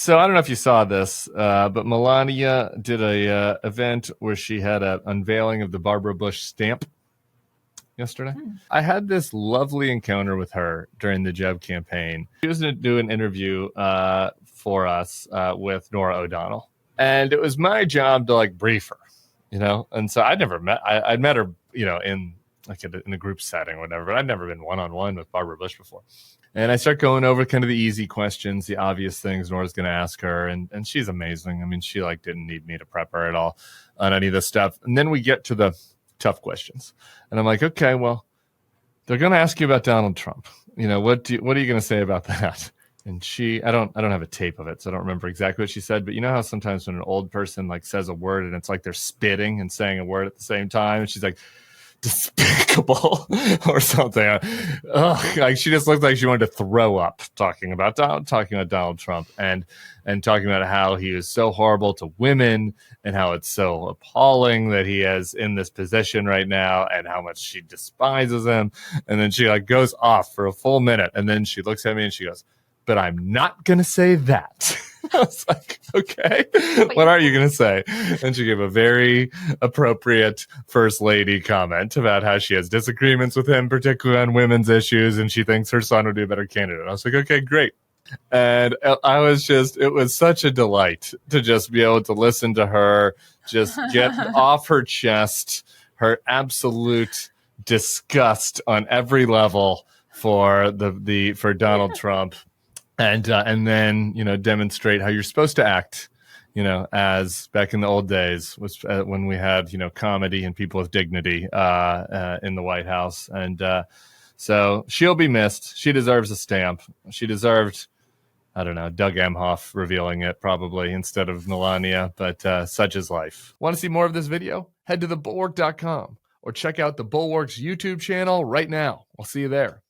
So I don't know if you saw this, but Melania did a event where she had an unveiling of the Barbara Bush stamp yesterday. I had this lovely encounter with her during the Jeb campaign. She was going to do an interview for us with Nora O'Donnell, and it was my job to like brief her, And so I'd never met. I'd met her, in like in a group setting or whatever, but I'd never been one-on-one with Barbara Bush before. And I start going over kind of the easy questions, the obvious things Nora's going to ask her. And she's amazing. I mean, she like didn't need me to prep her at all on any of this stuff. And then we get to the tough questions. And I'm like, okay, well, they're going to ask you about Donald Trump. What are you going to say about that? And I don't have a tape of it, so I don't remember exactly what she said. But you know how sometimes when an old person like says a word and it's like they're spitting and saying a word at the same time, and she's like, despicable or something. Like she just looked like she wanted to throw up talking about Donald Trump and talking about how he is so horrible to women and how it's so appalling that he is in this position right now and how much she despises him. And then she like goes off for a full minute and then she looks at me and she goes, "But I'm not going to say that." I was like, okay, what are you going to say? And she gave a very appropriate first lady comment about how she has disagreements with him, particularly on women's issues, and she thinks her son would be a better candidate. I was like, okay, great. And it was such a delight to just be able to listen to her just get off her chest her absolute disgust on every level for for Donald Trump. And then, demonstrate how you're supposed to act, as back in the old days was when we had, comedy and people with dignity in the White House. And so she'll be missed. She deserves a stamp. She deserved, I don't know, Doug Emhoff revealing it probably instead of Melania, but such is life. Want to see more of this video? Head to thebulwark.com or check out the Bulwark's YouTube channel right now. I'll see you there.